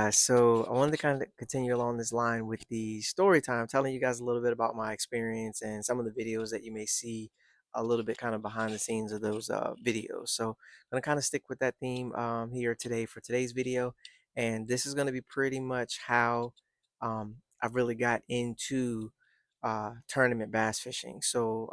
guys. So I wanted to kind of continue along this line with the story time, telling you guys a little bit about my experience and some of the videos that you may see a little bit kind of behind the scenes of those videos. So I'm going to kind of stick with that theme here today for today's video. And this is going to be pretty much how I really got into tournament bass fishing. So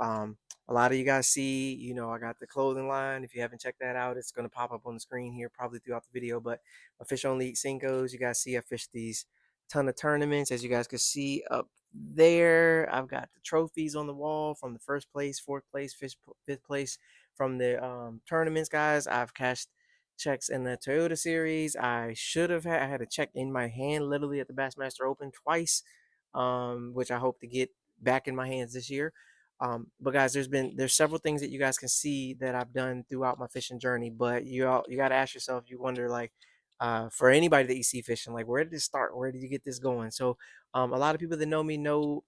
a lot of you guys see, I got the clothing line. If you haven't checked that out, it's going to pop up on the screen here probably throughout the video. But I fish on Elite Cinco's. You guys see I fish these ton of tournaments. As you guys can see up there, I've got the trophies on the wall from the first place, fourth place, fifth place from the tournaments, guys. I've cashed checks in the Toyota Series. I had a check in my hand literally at the Bassmaster Open twice, which I hope to get back in my hands this year. But guys, there's several things that you guys can see that I've done throughout my fishing journey. But you got to ask yourself, you wonder like, for anybody that you see fishing, like where did this start? Where did you get this going? So, a lot of people that know me know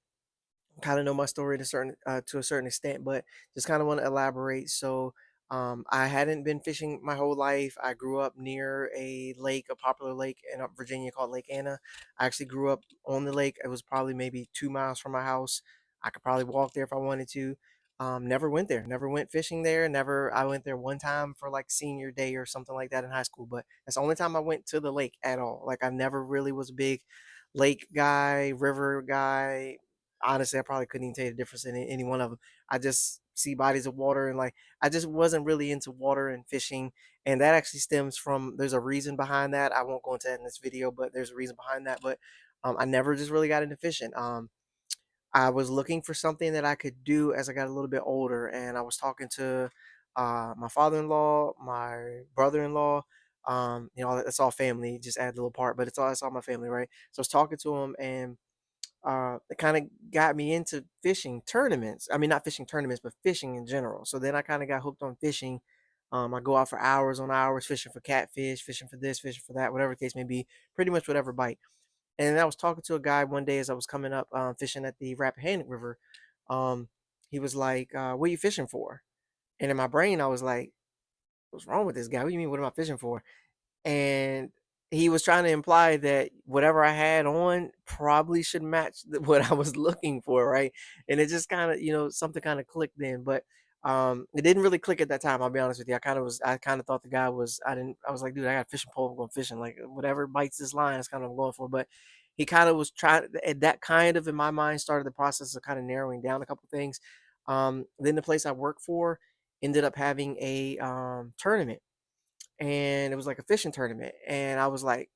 kind of know my story to a certain extent, but just kind of want to elaborate. So, I hadn't been fishing my whole life. I grew up near a lake, a popular lake in Virginia called Lake Anna. I actually grew up on the lake. It was probably maybe 2 miles from my house. I could probably walk there if I wanted to. Never went there. Never went fishing there. Never. I went there one time for like senior day or something like that in high school, but that's the only time I went to the lake at all. Like I never really was a big lake guy, river guy. Honestly, I probably couldn't even tell you the difference in any one of them. I just see bodies of water and like I just wasn't really into water and fishing. And that actually stems from there's a reason behind that. I won't go into that in this video, but there's a reason behind that. But I never just really got into fishing. I was looking for something that I could do as I got a little bit older, and I was talking to my father-in-law, my brother-in-law. That's all family. Just add a little part, but it's all my family, right? So I was talking to him, and it kind of got me into fishing tournaments. I mean, not fishing tournaments, but fishing in general. So then I kind of got hooked on fishing. I go out for hours on hours fishing for catfish, fishing for this, fishing for that, whatever the case may be, pretty much whatever bite. And I was talking to a guy one day as I was coming up fishing at the Rappahannock River. Um, he was like, "What are you fishing for?" And in my brain, I was like, "What's wrong with this guy? What do you mean? What am I fishing for?" And he was trying to imply that whatever I had on probably should match what I was looking for, right? And it just kind of, something kind of clicked then, but it didn't really click at that time. I'll be honest with you. I kind of thought the guy was. I didn't. I was like, dude, I got a fishing pole. I'm going fishing. Like whatever bites this line is kind of what I'm going for. But he kind of was trying. And that kind of in my mind started the process of kind of narrowing down a couple things. Then the place I work for ended up having a tournament, and it was like a fishing tournament. And I was like,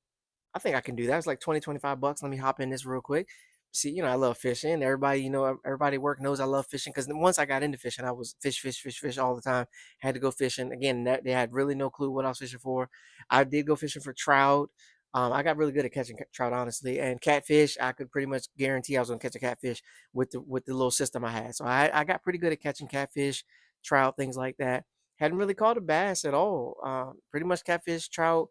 I think I can do that. It's like 20, 25 bucks. Let me hop in this real quick. See, I love fishing. Everybody, everybody at work knows I love fishing because once I got into fishing, I was fish, fish, fish, fish all the time. Had to go fishing. Again, they had really no clue what I was fishing for. I did go fishing for trout. I got really good at catching trout, honestly, and catfish. I could pretty much guarantee I was gonna catch a catfish with the little system I had. So I got pretty good at catching catfish, trout, things like that. Hadn't really caught a bass at all. Pretty much catfish, trout,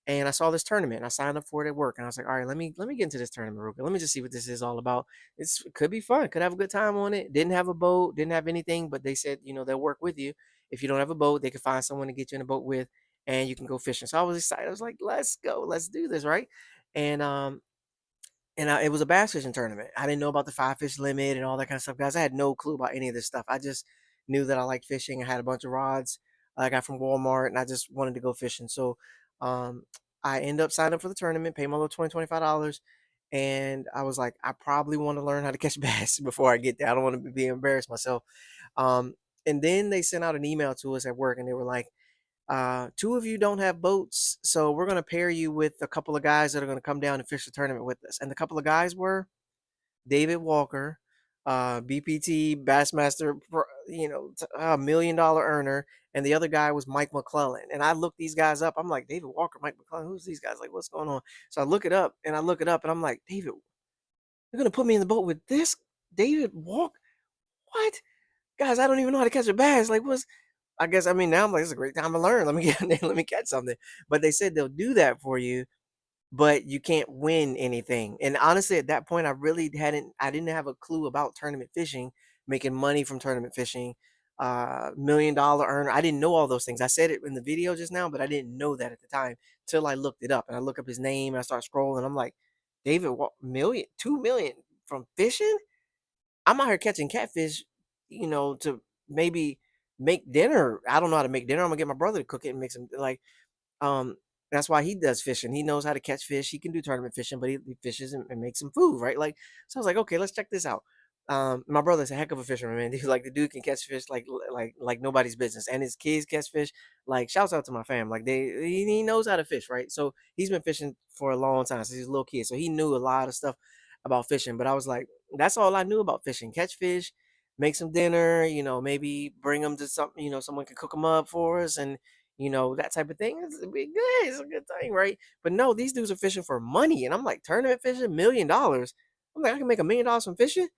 and I saw this tournament. And I signed up for it at work, and I was like, "All right, let me get into this tournament real quick. Let me just see what this is all about. It could be fun. Could have a good time on it. Didn't have a boat, didn't have anything, but they said, they'll work with you. If you don't have a boat, they can find someone to get you in a boat with, and you can go fishing." So I was excited. I was like, "Let's go. Let's do this, right?" And it was a bass fishing tournament. I didn't know about the 5 fish limit and all that kind of stuff, guys. I had no clue about any of this stuff. I just knew that I liked fishing. I had a bunch of rods I got from Walmart, and I just wanted to go fishing. So um, I end up signing up for the tournament, pay my little $20, $25, and I was like, I probably want to learn how to catch bass before I get there. I don't want to be embarrassed myself. Um, and then they sent out an email to us at work, and they were like, two of you don't have boats, so we're going to pair you with a couple of guys that are going to come down and fish the tournament with us. And the couple of guys were David Walker, BPT Bassmaster, $1 million earner, and the other guy was Mike McClellan. And I looked these guys up. I'm like, David Walker, Mike McClellan, who's these guys? Like, what's going on? So I look it up, and I'm like, David, you're gonna put me in the boat with this David Walker? What? Guys, I don't even know how to catch a bass. Like, what's I guess, I mean, now I'm like, it's a great time to learn. Let me get in there, let me catch something. But they said they'll do that for you, but you can't win anything. And honestly, at that point, I didn't have a clue about tournament fishing, making money from tournament fishing. $1 million earner. I didn't know all those things. I said it in the video just now, but I didn't know that at the time till I looked it up. And I look up his name and I start scrolling. I'm like, David, what million, 2 million from fishing? I'm out here catching catfish, to maybe make dinner. I don't know how to make dinner. I'm gonna get my brother to cook it and make some like um, that's why he does fishing. He knows how to catch fish. He can do tournament fishing, but he fishes and makes some food, right? Like, so I was like, okay, let's check this out. My brother's a heck of a fisherman, man. He's like the dude can catch fish like nobody's business, and his kids catch fish. Like, shouts out to my fam. Like he knows how to fish, right? So he's been fishing for a long time since he's a little kid. So he knew a lot of stuff about fishing. But I was like, that's all I knew about fishing: catch fish, make some dinner. Maybe bring them to something. Someone can cook them up for us, and that type of thing. It's be good. It's a good thing, right? But no, these dudes are fishing for money. And I'm like, tournament fishing, $1 million. I'm like, I can make $1 million from fishing.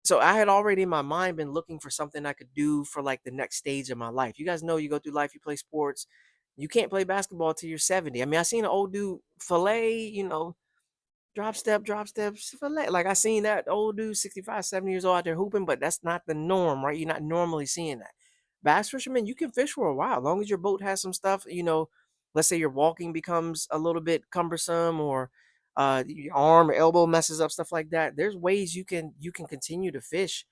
So I had already in my mind been looking for something I could do for like the next stage of my life. You guys know you go through life, you play sports. You can't play basketball till you're 70. I mean, I seen an old dude fillet, drop steps, fillet. Like I seen that old dude, 65, 70 years old out there hooping, but that's not the norm, right? You're not normally seeing that. Bass fishermen, you can fish for a while, as long as your boat has some stuff, let's say your walking becomes a little bit cumbersome or your arm or elbow messes up, stuff like that. There's ways you can continue to fish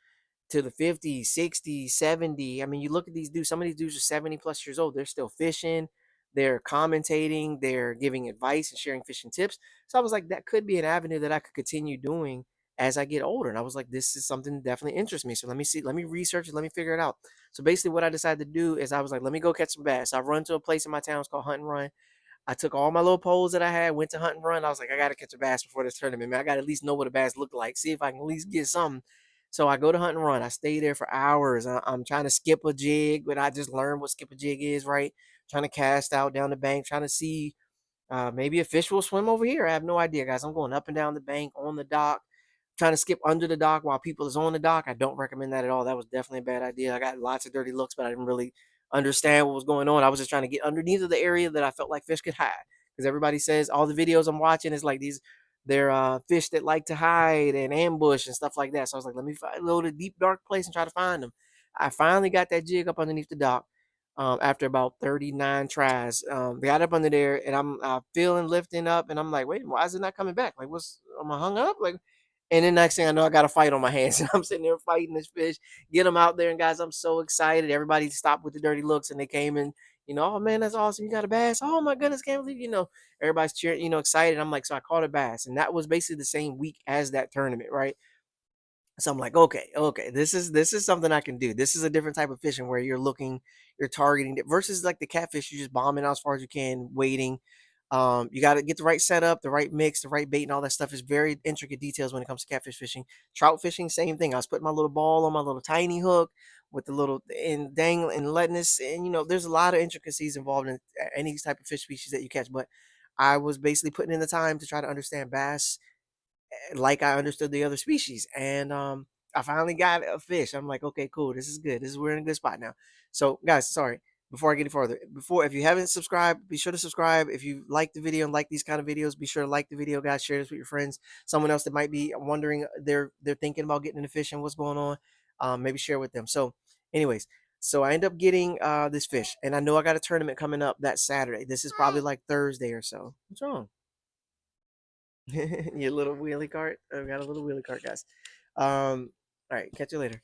to the 50s, 60s, 70. I mean, you look at these dudes, some of these dudes are 70 plus years old. They're still fishing, they're commentating, they're giving advice and sharing fishing tips. So I was like, that could be an avenue that I could continue doing as I get older. And I was like, this is something that definitely interests me. So let me see, let me research it, let me figure it out. So basically, what I decided to do is I was like, let me go catch some bass. I run to a place in my town, it's called Hunt and Run. I took all my little poles that I had, went to Hunt and Run. I was like, I gotta catch a bass before this tournament, man. I gotta at least know what a bass looked like, see if I can at least get something. So I go to Hunt and Run. I stay there for hours. I'm trying to skip a jig, but I just learned what skip a jig is, right? Trying to cast out down the bank, trying to see maybe a fish will swim over here. I have no idea, guys. I'm going up and down the bank on the dock, trying to skip under the dock while people is on the dock. I don't recommend that at all. That was definitely a bad idea. I got lots of dirty looks, but I didn't really understand what was going on. I was just trying to get underneath of the area that I felt like fish could hide. Because everybody says all the videos I'm watching is like they're fish that like to hide and ambush and stuff like that. So I was like, let me go to a deep dark place and try to find them. I finally got that jig up underneath the dock after about 39 tries. Got up under there and I'm feeling lifting up and I'm like, wait, why is it not coming back? Like, am I hung up? Like, and then next thing I know, I got a fight on my hands and I'm sitting there fighting this fish, get them out there. And guys, I'm so excited. Everybody stopped with the dirty looks and they came in, oh man, that's awesome. You got a bass. Oh my goodness, can't believe, everybody's cheering, excited. I'm like, so I caught a bass. And that was basically the same week as that tournament, right? So I'm like, okay, this is something I can do. This is a different type of fishing where you're targeting it versus like the catfish, you just bombing out as far as you can, waiting. You got to get the right setup, the right mix, the right bait, and all that stuff is very intricate details when it comes to catfish fishing. Trout fishing, same thing. I was putting my little ball on my little tiny hook with the little and dangling and letting this, and there's a lot of intricacies involved in any type of fish species that you catch. But I was basically putting in the time to try to understand bass like I understood the other species. And I finally got a fish. I'm like, okay, cool. This is good. We're in a good spot now. So, guys, sorry. Before I get any further, if you haven't subscribed, be sure to subscribe. If you like the video and like these kind of videos, be sure to like the video, guys. Share this with your friends. Someone else that might be wondering, they're thinking about getting into fishing. What's going on? Maybe share with them. So, anyways, so I end up getting this fish, and I know I got a tournament coming up that Saturday. This is probably like Thursday or so. What's wrong? Your little wheelie cart. I've got a little wheelie cart, guys. All right, catch you later.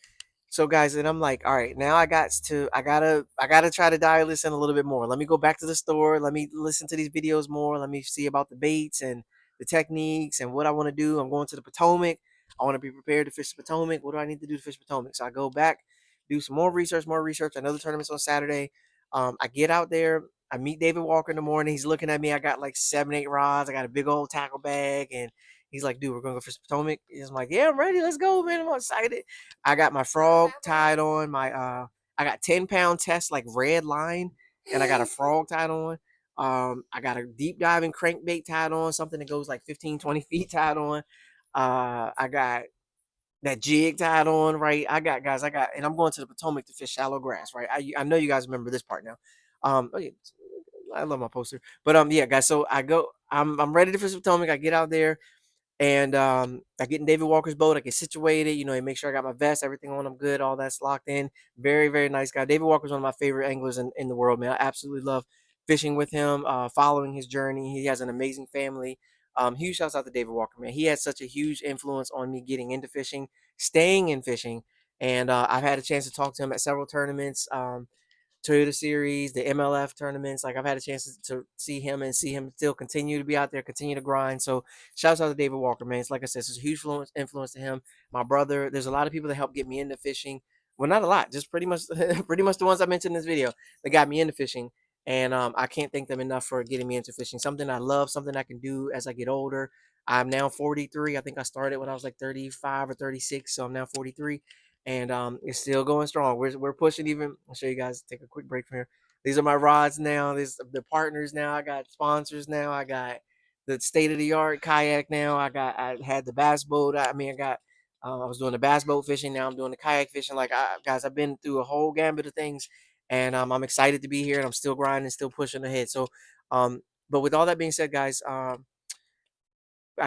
So guys, and I'm like, all right, now I gotta try to dial this in a little bit more. Let me go back to the store. Let me listen to these videos more. Let me see about the baits and the techniques and what I want to do. I'm going to the Potomac. I want to be prepared to fish the Potomac. What do I need to do to fish Potomac? So I go back, do some more research, more research. I know the tournament's on Saturday. I get out there. I meet David Walker in the morning. He's looking at me. I got like 7, 8 rods. I got a big old tackle bag, and he's like, "Dude, we're gonna go fish Potomac." He's like, "Yeah, I'm ready. Let's go, man. I'm excited." I got my frog tied on. I got 10-pound test like red line, and I got a frog tied on. I got a deep diving crankbait tied on, something that goes like 15, 20 feet tied on. I got that jig tied on, right? And I'm going to the Potomac to fish shallow grass, right? I know you guys remember this part now. Oh yeah, I love my poster, but yeah, guys. So I'm ready to fish Potomac. I get out there, And I get in David Walker's boat. I get situated. You know, he makes sure I got my vest, everything on. I'm good. All that's locked in. Very, very nice guy. David Walker's one of my favorite anglers in the world, man. I absolutely love fishing with him, following his journey. He has an amazing family. Huge shouts out to David Walker, man. He had such a huge influence on me getting into fishing, staying in fishing, and I've had a chance to talk to him at several tournaments. Toyota Series, the MLF tournaments. Like I've had a chance to see him and see him still continue to be out there, continue to grind. So shouts out to David Walker, man. It's like I said, it's a huge influence to him. My brother, there's a lot of people that helped get me into fishing. Well, not a lot, just pretty much pretty much the ones I mentioned in this video that got me into fishing. And I can't thank them enough for getting me into fishing. Something I love, something I can do as I get older. I'm now 43. I think I started when I was like 35 or 36. So I'm now 43, and it's still going strong. We're pushing even. I'll show you guys. Take a quick break from here. These are my rods now. These the partners now. I got sponsors now. I got the state of the art kayak now. I had the bass boat. I mean, I got. I was doing the bass boat fishing. Now I'm doing the kayak fishing. Like guys, I've been through a whole gambit of things, and I'm excited to be here. And I'm still grinding, still pushing ahead. So, but with all that being said, guys, I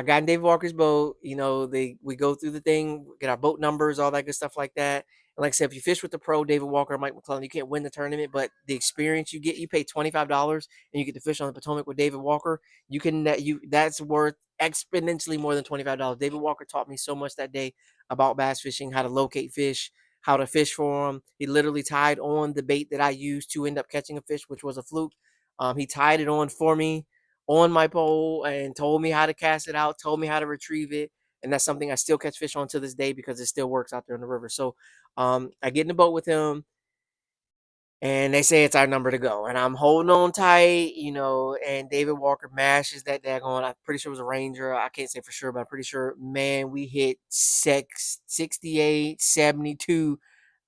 got in David Walker's boat. You know, we go through the thing, get our boat numbers, all that good stuff like that. And like I said, if you fish with the pro, David Walker, Mike McClellan, you can't win the tournament, but the experience you get, you pay $25 and you get to fish on the Potomac with David Walker. You can that's worth exponentially more than $25. David Walker taught me so much that day about bass fishing, how to locate fish, how to fish for them. He literally tied on the bait that I used to end up catching a fish, which was a fluke. He tied it on for me on my pole and told me how to cast it out, told me how to retrieve it. And that's something I still catch fish on to this day because it still works out there in the river. So I get in the boat with him and they say it's our number to go. And I'm holding on tight, you know, and David Walker mashes that daggone. I'm pretty sure it was a Ranger. I can't say for sure, but I'm pretty sure, man, we hit 68, 72.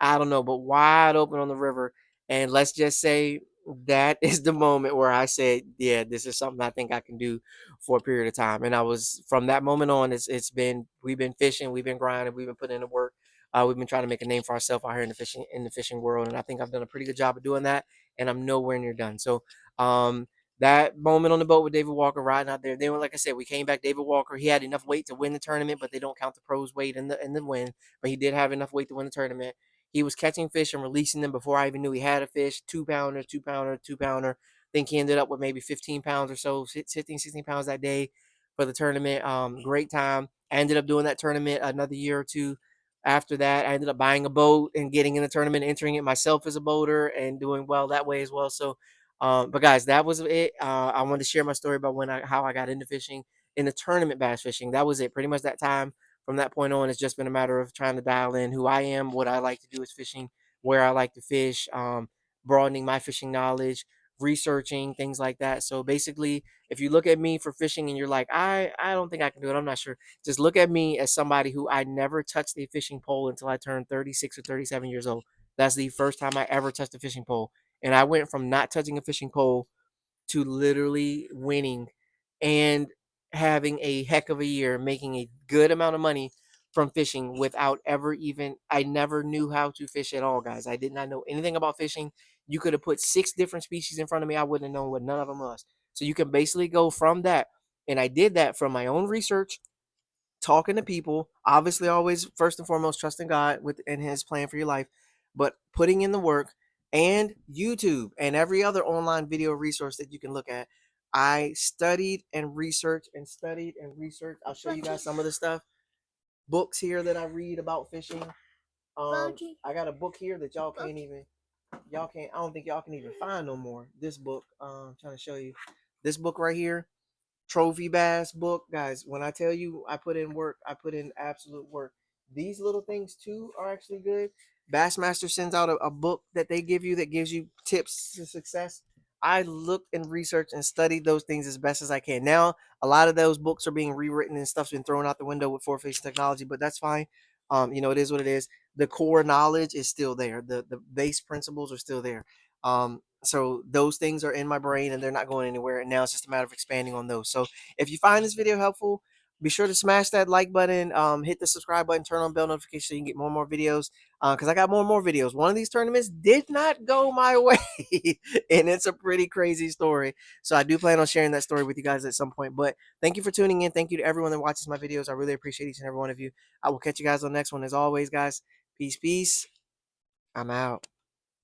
I don't know, but wide open on the river. And let's just say that is the moment where I said, yeah, this is something I think I can do for a period of time. And I was from that moment on, it's been we've been fishing, we've been grinding, we've been putting in the work. We've been trying to make a name for ourselves out here in the fishing world, and I think I've done a pretty good job of doing that. And I'm nowhere near done. So that moment on the boat with David Walker riding out there, then like I said, we came back. David Walker, he had enough weight to win the tournament, but they don't count the pros' weight in the win. But he did have enough weight to win the tournament. He was catching fish and releasing them before I even knew he had a fish. 2 pounder, 2 pounder, 2 pounder. I think he ended up with maybe 15 pounds or so, 15, 16 pounds that day for the tournament. Great time. I ended up doing that tournament another year or two after that. I ended up buying a boat and getting in the tournament, entering it myself as a boater and doing well that way as well. So, but guys, that was it. I wanted to share my story about how I got into fishing in the tournament bass fishing. That was it. Pretty much that time. From that point on, it's just been a matter of trying to dial in who I am, what I like to do is fishing, where I like to fish, broadening my fishing knowledge, researching things like that. So basically, if you look at me for fishing and you're like, I don't think I can do it, I'm not sure, just look at me as somebody who I never touched a fishing pole until I turned 36 or 37 years old. That's the first time I ever touched a fishing pole. And I went from not touching a fishing pole to literally winning and having a heck of a year, making a good amount of money from fishing without ever even, I never knew how to fish at all, guys. I did not know anything about fishing. You could have put 6 different species in front of me. I wouldn't have known what none of them was. So you can basically go from that. And I did that from my own research, talking to people, obviously always first and foremost trusting God with and his plan for your life, but putting in the work and YouTube and every other online video resource that you can look at. I studied and researched and studied and researched. I'll show you guys some of the stuff. Books here that I read about fishing. I got a book here that y'all can't I don't think y'all can even find no more. This book, I'm trying to show you. This book right here, trophy bass book, guys. When I tell you I put in work, I put in absolute work. These little things too are actually good. Bassmaster sends out a book that they give you that gives you tips to success. I looked and researched and studied those things as best as I can. Now a lot of those books are being rewritten and stuff's been thrown out the window with four fish technology, but that's fine. You know, it is what it is. The core knowledge is still there. The base principles are still there. So those things are in my brain and they're not going anywhere. And now it's just a matter of expanding on those. So if you find this video helpful, Be sure to smash that like button, hit the subscribe button, turn on bell notifications so you can get more and more videos. Because I got more and more videos. One of these tournaments did not go my way, and it's a pretty crazy story. So I do plan on sharing that story with you guys at some point. But thank you for tuning in. Thank you to everyone that watches my videos. I really appreciate each and every one of you. I will catch you guys on the next one. As always, guys, peace, peace. I'm out.